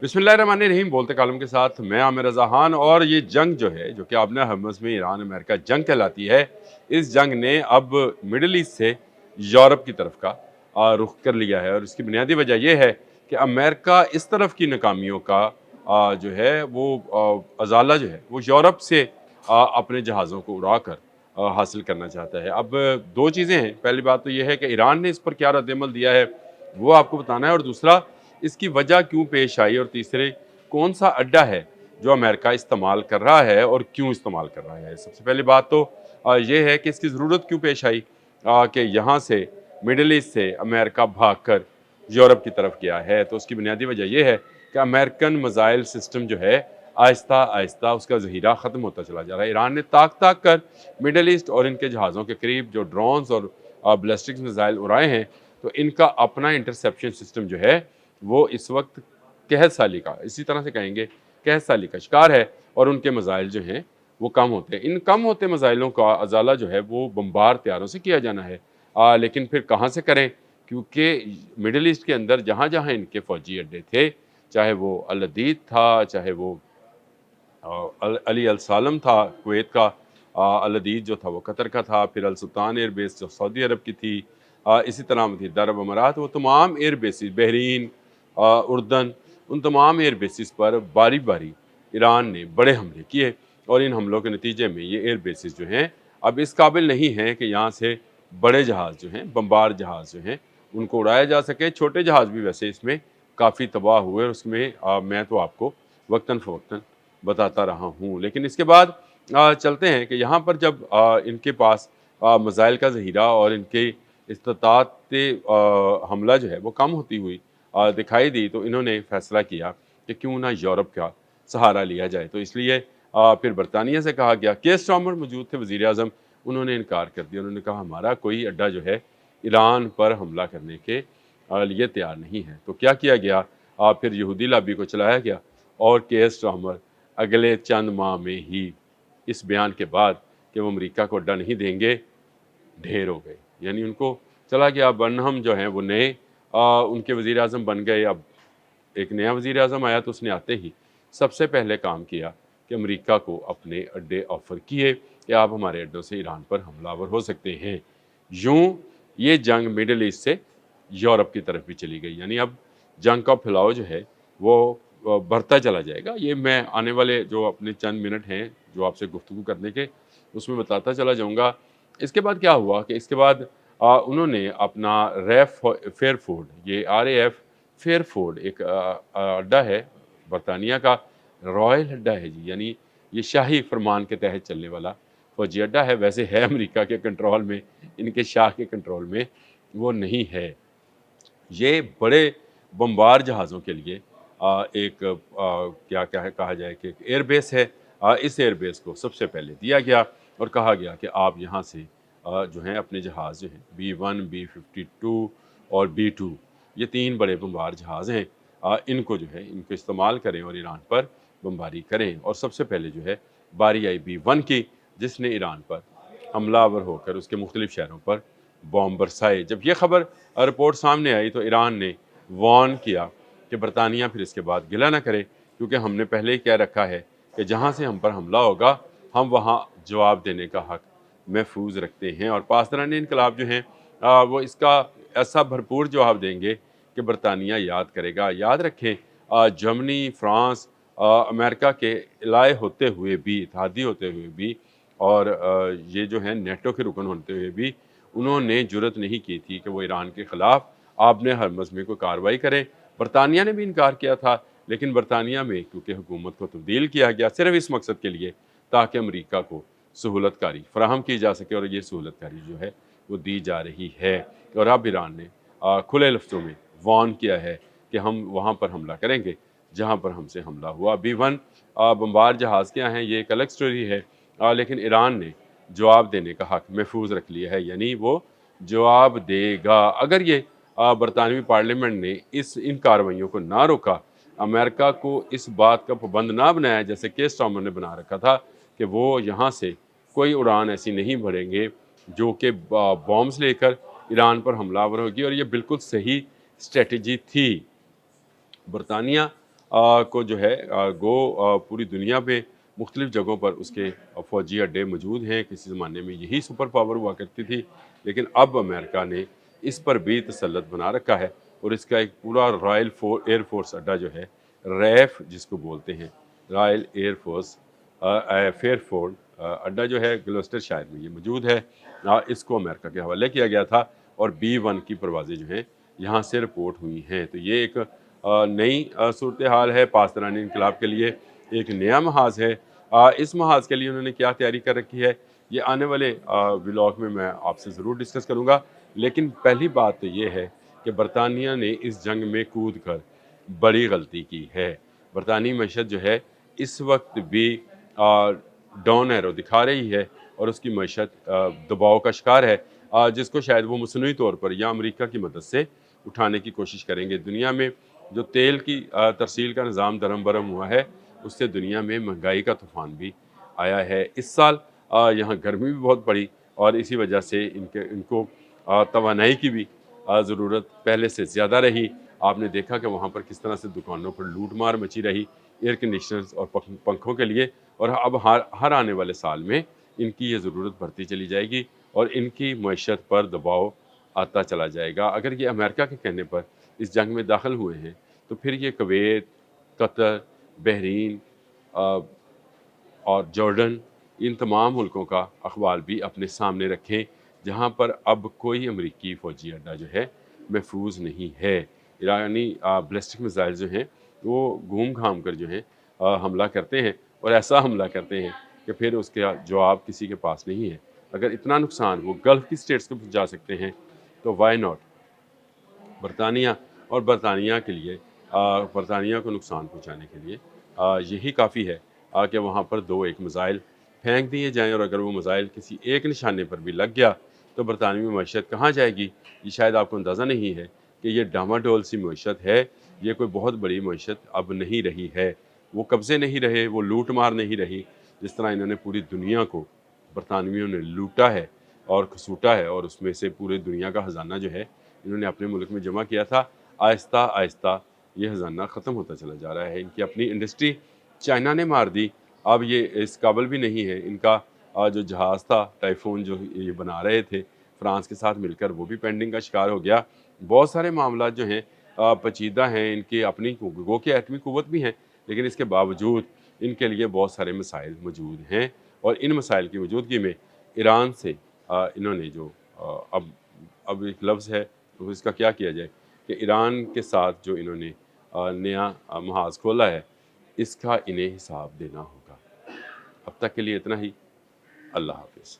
बिस्मिल्लाहिर्रहमानिर्रहीम। बोलते कालम के साथ मैं आमिर रज़ा खान। और ये जंग जो है, जो कि आपने हमस में ईरान अमेरिका जंग कहलाती है, इस जंग ने अब मिडल ईस्ट से यूरोप की तरफ का रुख कर लिया है। और इसकी बुनियादी वजह यह है कि अमेरिका इस तरफ की नाकामियों का जो है वो अजाला जो है वो यूरोप से अपने जहाज़ों को उड़ा कर हासिल करना चाहता है। अब दो चीज़ें हैं। पहली बात तो यह है कि ईरान ने इस पर क्या रद्दमल दिया है वो आपको बताना है, और दूसरा इसकी वजह क्यों पेश आई, और तीसरे कौन सा अड्डा है जो अमेरिका इस्तेमाल कर रहा है और क्यों इस्तेमाल कर रहा है। सबसे पहली बात तो ये है कि इसकी ज़रूरत क्यों पेश आई कि यहाँ से मिडल ईस्ट से अमेरिका भागकर यूरोप की तरफ गया है। तो उसकी बुनियादी वजह यह है कि अमेरिकन मिसाइल सिस्टम जो है आहिस्ता आहिस्ता उसका ज़हीरा ख़त्म होता चला जा रहा है। ईरान ने ताक ताक कर मिडल ईस्ट और इनके जहाज़ों के करीब जो ड्रोन्स और बैलिस्टिक मिसाइल उड़ाए हैं, तो इनका अपना इंटरसेप्शन सिस्टम जो है वो इस वक्त कहत साली का, इसी तरह से कहेंगे, कहत साली का शिकार है। और उनके मिसाइल जो हैं वो कम होते हैं। इन कम होते मिसाइलों का अजाला जो है वो बम्बार तैयारों से किया जाना है। लेकिन फिर कहाँ से करें, क्योंकि मिडल ईस्ट के अंदर जहाँ जहाँ इनके फ़ौजी अड्डे थे, चाहे वो अल अदीद था, चाहे वो अली अल सालम था कुवैत का, अल अदीद जो था वो कतर का था, फिर अल सुल्तान एयर बेस जो सऊदी अरब की थी, इसी तरह मुत्तहिदा अरब अमारात, वो तमाम एयर बेसिस, बहरीन, उर्दन, उन तमाम एयर बेसिस पर बारी बारी ईरान ने बड़े हमले किए। और इन हमलों के नतीजे में ये एयर बेसिस जो हैं अब इस काबिल नहीं हैं कि यहाँ से बड़े जहाज़ जो हैं, बम्बार जहाज़ जो हैं, उनको उड़ाया जा सके। छोटे जहाज़ भी वैसे इसमें काफ़ी तबाह हुए, और उसमें मैं तो आपको वक्तन फ़वक्तन बताता रहा हूँ। लेकिन इसके बाद चलते हैं कि यहाँ पर जब इनके पास मिसाइल का ज़हीरा और इनके इस्तात हमला जो है वो कम होती हुई दिखाई दी, तो इन्होंने फ़ैसला किया कि क्यों ना यूरोप का सहारा लिया जाए। तो इसलिए फिर बरतानिया से कहा गया। केयर स्टार्मर मौजूद थे, वज़ीर आज़म, उन्होंने इनकार कर दिया। उन्होंने कहा हमारा कोई अड्डा जो है ईरान पर हमला करने के लिए तैयार नहीं है। तो क्या किया गया, फिर यहूदी लॉबी को चलाया गया, और केयर स्टार्मर अगले चंद माह में ही इस बयान के बाद कि वो अमेरिका को अड्डा नहीं देंगे, ढेर हो गए। यानी उनको चला गया। बर्नहम जो हैं वो नए उनके वज़ीर आज़म बन गए। अब एक नया वज़ीर आज़म आया, तो उसने आते ही सबसे पहले काम किया कि अमेरिका को अपने अड्डे ऑफ़र किए कि आप हमारे अड्डों से ईरान पर हमलावर हो सकते हैं। यूँ ये जंग मिडल ईस्ट से यूरोप की तरफ भी चली गई। यानी अब जंग का फैलाव जो है वो बढ़ता चला जाएगा। ये मैं आने वाले जो अपने चंद मिनट हैं जो आपसे गुफ्तगू करने के, उसमें बताता चला जाऊँगा। इसके बाद क्या हुआ कि इसके बाद उन्होंने अपना रैफ फेयरफोर्ड, ये RAF फेयरफोर्ड एक अड्डा है बरतानिया का, रॉयल अड्डा है जी। यानी ये शाही फरमान के तहत चलने वाला फ़ौजी अड्डा है। वैसे है अमेरिका के कंट्रोल में, इनके शाह के कंट्रोल में वो नहीं है। ये बड़े बमबार जहाज़ों के लिए एक क्या क्या है कहा जाए कि एयरबेस है। इस एयरबेस को सबसे पहले दिया गया और कहा गया कि आप यहाँ से जो हैं अपने जहाज़ जो हैं B1, B-52 और B-2, ये 3 बड़े बमबार जहाज़ हैं, इनको जो है इनको इस्तेमाल करें और ईरान पर बमबारी करें। और सबसे पहले जो है बारी आई B-1 की, जिसने ईरान पर हमलावर होकर उसके मुख्तलिफ शहरों पर बॉम्ब बरसाए। जब ये खबर रिपोर्ट सामने आई, तो ईरान ने वार्न किया कि बरतानिया फिर इसके बाद गिला ना करे, क्योंकि हमने पहले ही कह रखा है कि जहाँ से हम पर हमला होगा हम वहाँ जवाब देने का हक महफूज रखते हैं। और पासदारान इनकलाब जो हैं वो इसका ऐसा भरपूर जवाब देंगे कि बरतानिया याद करेगा। याद रखें, जर्मनी, फ्रांस, अमेरिका के इलाए होते हुए भी, इत्तेहादी होते हुए भी, और ये जो है नेटो के रुकन होते हुए भी, उन्होंने जुर्रत नहीं की थी कि वो ईरान के ख़िलाफ़ आपने हरमज़ में कोई कार्रवाई करें। बरतानिया ने भी इनकार किया था, लेकिन बरतानिया में क्योंकि हुकूमत को तब्दील किया गया सिर्फ इस मकसद के लिए ताकि अमरीका को सहूलतकारी फ़राहम की जा सके, और ये सहूलतकारी जो है वो दी जा रही है। और अब ईरान ने खुले लफ्ज़ों में वार्न किया है कि हम वहाँ पर हमला करेंगे जहाँ पर हमसे हमला हुआ। B-1 बमबार जहाज़ क्या हैं ये एक अलग स्टोरी है, लेकिन ईरान ने जवाब देने का हक महफूज रख लिया है। यानी वो जवाब देगा। अगर ये बरतानवी पार्लियामेंट ने इन कार्रवाइयों को ना रोका, अमेरिका को इस बात का पाबंद ना बनाया जैसे केयर स्टार्मर ने बना रखा था कि वो यहाँ से कोई उड़ान ऐसी नहीं भरेंगे जो कि बॉम्ब्स लेकर ईरान पर हमलावर होगी। और ये बिल्कुल सही स्ट्रेटजी थी। बरतानिया کو جو ہے پوری دنیا پہ مختلف جگہوں پر اس کے فوجی اڈے موجود ہیں. کسی زمانے میں یہی سپر پاور ہوا کرتی تھی، لیکن اب امریکہ نے اس پر بھی تسلط بنا رکھا ہے اور اس کا ایک پورا ایئر فورس اڈا جو ہے، ریف جس کو بولتے ہیں، Royal Air Force Fairford اڈا جو ہے گلوسٹر شائر میں یہ موجود ہے. اس کو امریکہ کے حوالے کیا گیا تھا اور B-1 کی پروازیں جو ہیں یہاں سے رپورٹ ہوئی ہیں. تو یہ ایک نئی صورتحال ہے پاسدارانی انقلاب کے لیے، ایک نیا محاذ ہے. اس محاذ کے لیے انہوں نے کیا تیاری کر رکھی ہے، یہ آنے والے ولاگ میں آپ سے ضرور ڈسکس کروں گا. لیکن پہلی بات تو یہ ہے کہ برطانیہ نے اس جنگ میں کود کر بڑی غلطی کی ہے. برطانوی معیشت جو ہے اس وقت بھی ڈاؤن ایرو دکھا رہی ہے اور اس کی معیشت دباؤ کا شکار ہے، جس کو شاید وہ مصنوعی طور پر یا امریکہ کی مدد سے اٹھانے کی کوشش کریں گے. دنیا میں جو تیل کی ترسیل کا نظام درہم برہم ہوا ہے، اس سے دنیا میں مہنگائی کا طوفان بھی آیا ہے. اس سال یہاں گرمی بھی بہت پڑی اور اسی وجہ سے ان کو توانائی کی بھی ضرورت پہلے سے زیادہ رہی. آپ نے دیکھا کہ وہاں پر کس طرح سے دکانوں پر لوٹ مار مچی رہی ایئر کنڈیشنرز اور پنکھوں کے لیے، اور اب ہر آنے والے سال میں ان کی یہ ضرورت بڑھتی چلی جائے گی اور ان کی معیشت پر دباؤ آتا چلا جائے گا. اگر یہ امریکہ کے کہنے پر اس جنگ میں داخل ہوئے ہیں تو پھر یہ کویت، قطر، بحرین اور جارڈن، ان تمام ملکوں کا اخبار بھی اپنے سامنے رکھیں جہاں پر اب کوئی امریکی فوجی اڈا جو ہے محفوظ نہیں ہے. ایرانی بیلسٹک میزائل جو ہیں وہ گھوم گھام کر جو ہیں حملہ کرتے ہیں اور ایسا حملہ کرتے ہیں کہ پھر اس کا جواب کسی کے پاس نہیں ہے. اگر اتنا نقصان وہ گلف کی سٹیٹس کو پہنچا سکتے ہیں تو وائی ناٹ برطانیہ. اور برطانیہ کے لیے برطانیہ کو نقصان پہنچانے کے لیے یہی کافی ہے کہ وہاں پر 2-1 میزائل پھینک دیے جائیں، اور اگر وہ میزائل کسی ایک نشانے پر بھی لگ گیا تو برطانوی معیشت کہاں جائے گی. یہ شاید آپ کو اندازہ نہیں ہے کہ یہ ڈاماڈول سی معیشت ہے، یہ کوئی بہت بڑی معیشت اب نہیں رہی ہے. وہ قبضے نہیں رہے، وہ لوٹ مار نہیں رہی. جس طرح انہوں نے پوری دنیا کو برطانویوں نے لوٹا ہے اور کھسوٹا ہے اور اس میں سے پورے دنیا کا خزانہ جو ہے انہوں نے اپنے ملک میں جمع کیا تھا، آہستہ آہستہ یہ خزانہ ختم ہوتا چلا جا رہا ہے. ان کی اپنی انڈسٹری چائنا نے مار دی، اب یہ اس قابل بھی نہیں ہے. ان کا جو جہاز تھا ٹائفون جو یہ بنا رہے تھے فرانس کے ساتھ مل کر، وہ بھی پینڈنگ کا شکار ہو گیا. بہت سارے معاملات جو ہیں پیچیدہ ہیں. ان کی اپنی گو کہ ایٹمی قوت بھی ہیں، لیکن اس کے باوجود ان کے لیے بہت سارے مسائل موجود ہیں، اور ان مسائل کی موجودگی میں ایران سے انہوں نے جو اب ایک لفظ ہے تو اس کا کیا کیا جائے کہ ایران کے ساتھ جو انہوں نے نیا محاذ کھولا ہے، اس کا انہیں حساب دینا ہوگا. اب تک کے لیے اتنا ہی. اللہ حافظ.